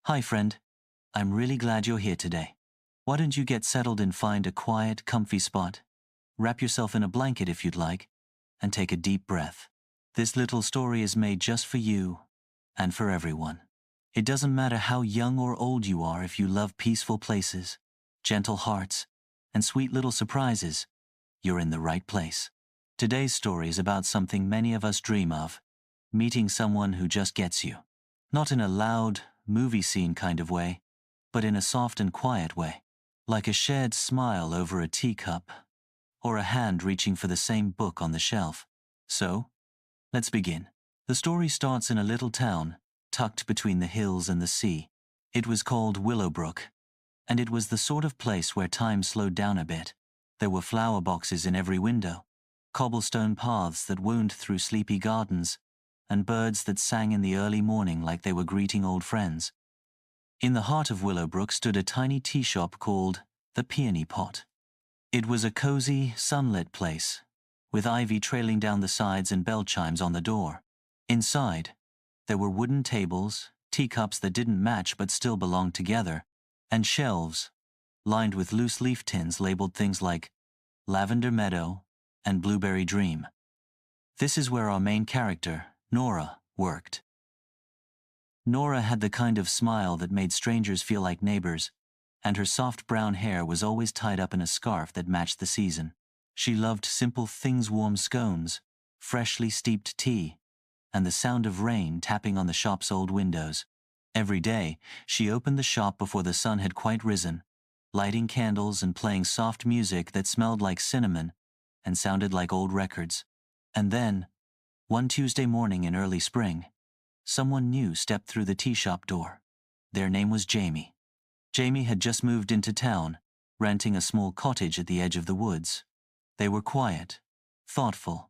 Hi, friend. I'm really glad you're here today. Why don't you get settled and find a quiet, comfy spot? Wrap yourself in a blanket if you'd like, and take a deep breath. This little story is made just for you and for everyone. It doesn't matter how young or old you are if you love peaceful places, gentle hearts, and sweet little surprises, you're in the right place. Today's story is about something many of us dream of, meeting someone who just gets you. Not in a loud, movie scene kind of way, but in a soft and quiet way, like a shared smile over a teacup, or a hand reaching for the same book on the shelf. So, let's begin. The story starts in a little town, tucked between the hills and the sea. It was called Willowbrook, and it was the sort of place where time slowed down a bit. There were flower boxes in every window, cobblestone paths that wound through sleepy gardens, and birds that sang in the early morning like they were greeting old friends. In the heart of Willowbrook stood a tiny tea shop called the Peony Pot. It was a cozy, sunlit place, with ivy trailing down the sides and bell chimes on the door. Inside, there were wooden tables, teacups that didn't match but still belonged together, and shelves lined with loose leaf tins labeled things like Lavender Meadow and Blueberry Dream. This is where our main character, Nora, worked. Nora had the kind of smile that made strangers feel like neighbors, and her soft brown hair was always tied up in a scarf that matched the season. She loved simple things: warm scones, freshly steeped tea, and the sound of rain tapping on the shop's old windows. Every day, she opened the shop before the sun had quite risen, lighting candles and playing soft music that smelled like cinnamon and sounded like old records. And then, one Tuesday morning in early spring, someone new stepped through the tea shop door. Their name was Jamie. Jamie had just moved into town, renting a small cottage at the edge of the woods. They were quiet, thoughtful,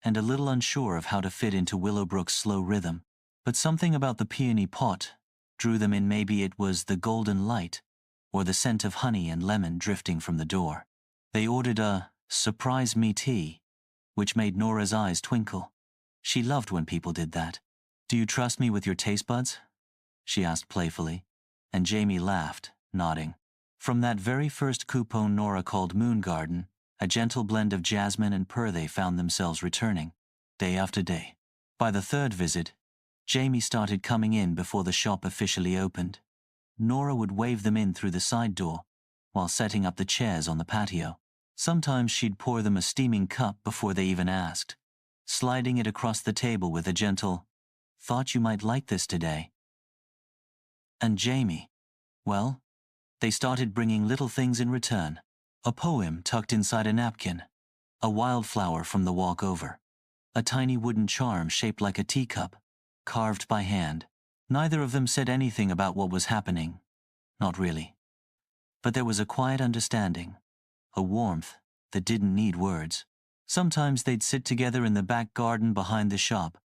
and a little unsure of how to fit into Willowbrook's slow rhythm. But something about the Peony Pot drew them in. Maybe it was the golden light, or the scent of honey and lemon drifting from the door. They ordered a surprise me tea, which made Nora's eyes twinkle. She loved when people did that. "Do you trust me with your taste buds?" she asked playfully, and Jamie laughed, nodding. From that very first coupon Nora called Moon Garden, a gentle blend of jasmine and pearl, they found themselves returning, day after day. By the third visit, Jamie started coming in before the shop officially opened. Nora would wave them in through the side door, while setting up the chairs on the patio. Sometimes she'd pour them a steaming cup before they even asked, sliding it across the table with a gentle, "Thought you might like this today." And Jamie, well, they started bringing little things in return. A poem tucked inside a napkin, a wildflower from the walk over, a tiny wooden charm shaped like a teacup, carved by hand. Neither of them said anything about what was happening. Not really. But there was a quiet understanding, a warmth that didn't need words. Sometimes they'd sit together in the back garden behind the shop,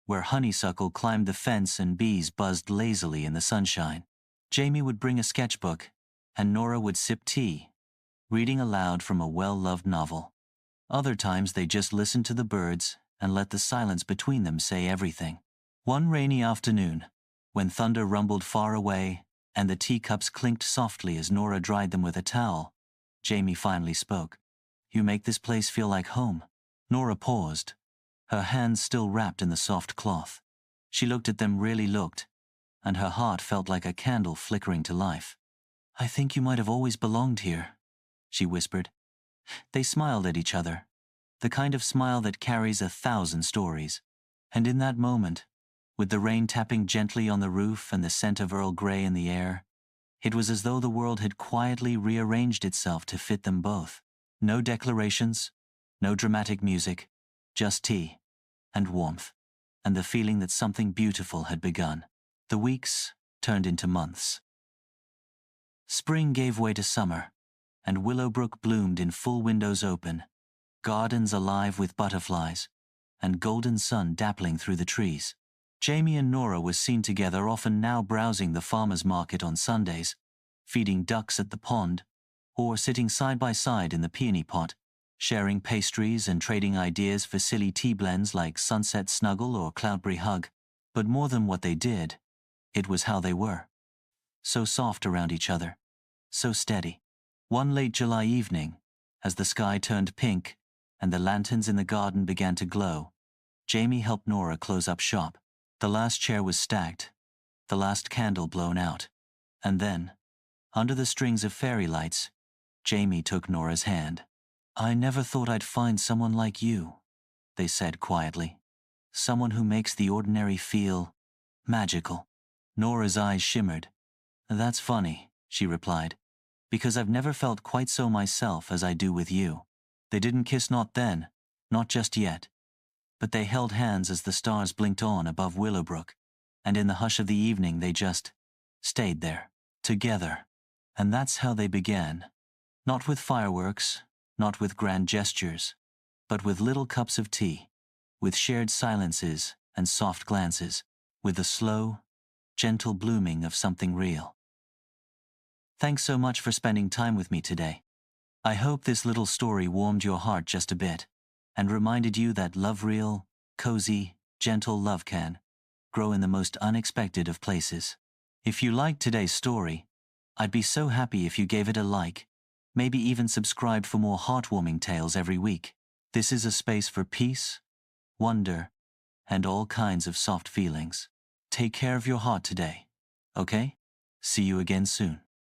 where honeysuckle climbed the fence and bees buzzed lazily in the sunshine. Jamie would bring a sketchbook, and Nora would sip tea, reading aloud from a well-loved novel. Other times they just listened to the birds and let the silence between them say everything. One rainy afternoon, when thunder rumbled far away and the teacups clinked softly as Nora dried them with a towel, Jamie finally spoke. "You make this place feel like home." Nora paused, her hands still wrapped in the soft cloth. She looked at them, really looked, and her heart felt like a candle flickering to life. "I think you might have always belonged here," she whispered. They smiled at each other, the kind of smile that carries 1,000 stories. And in that moment, with the rain tapping gently on the roof and the scent of Earl Grey in the air, it was as though the world had quietly rearranged itself to fit them both. No declarations, no dramatic music, just tea, and warmth, and the feeling that something beautiful had begun. The weeks turned into months. Spring gave way to summer, and Willowbrook bloomed in full windows open, gardens alive with butterflies, and golden sun dappling through the trees. Jamie and Nora were seen together often now, browsing the farmer's market on Sundays, feeding ducks at the pond, or sitting side by side in the Peony Pot, sharing pastries and trading ideas for silly tea blends like Sunset Snuggle or Cloudberry Hug. But more than what they did, it was how they were. so soft around each other, so steady. One late July evening, as the sky turned pink and the lanterns in the garden began to glow, Jamie helped Nora close up shop. The last chair was stacked, the last candle blown out. And then, under the strings of fairy lights, Jamie took Nora's hand. "I never thought I'd find someone like you," they said quietly. "Someone who makes the ordinary feel magical." Nora's eyes shimmered. "That's funny," she replied, "because I've never felt quite so myself as I do with you." They didn't kiss, not then, not just yet. But they held hands as the stars blinked on above Willowbrook, and in the hush of the evening they just stayed there, together. And that's how they began. Not with fireworks, not with grand gestures, but with little cups of tea, with shared silences and soft glances, with the slow, gentle blooming of something real. Thanks so much for spending time with me today. I hope this little story warmed your heart just a bit, and reminded you that love, real, cozy, gentle love can grow in the most unexpected of places. If you liked today's story, I'd be so happy if you gave it a like, maybe even subscribe for more heartwarming tales every week. This is a space for peace, wonder, and all kinds of soft feelings. Take care of your heart today, okay? See you again soon.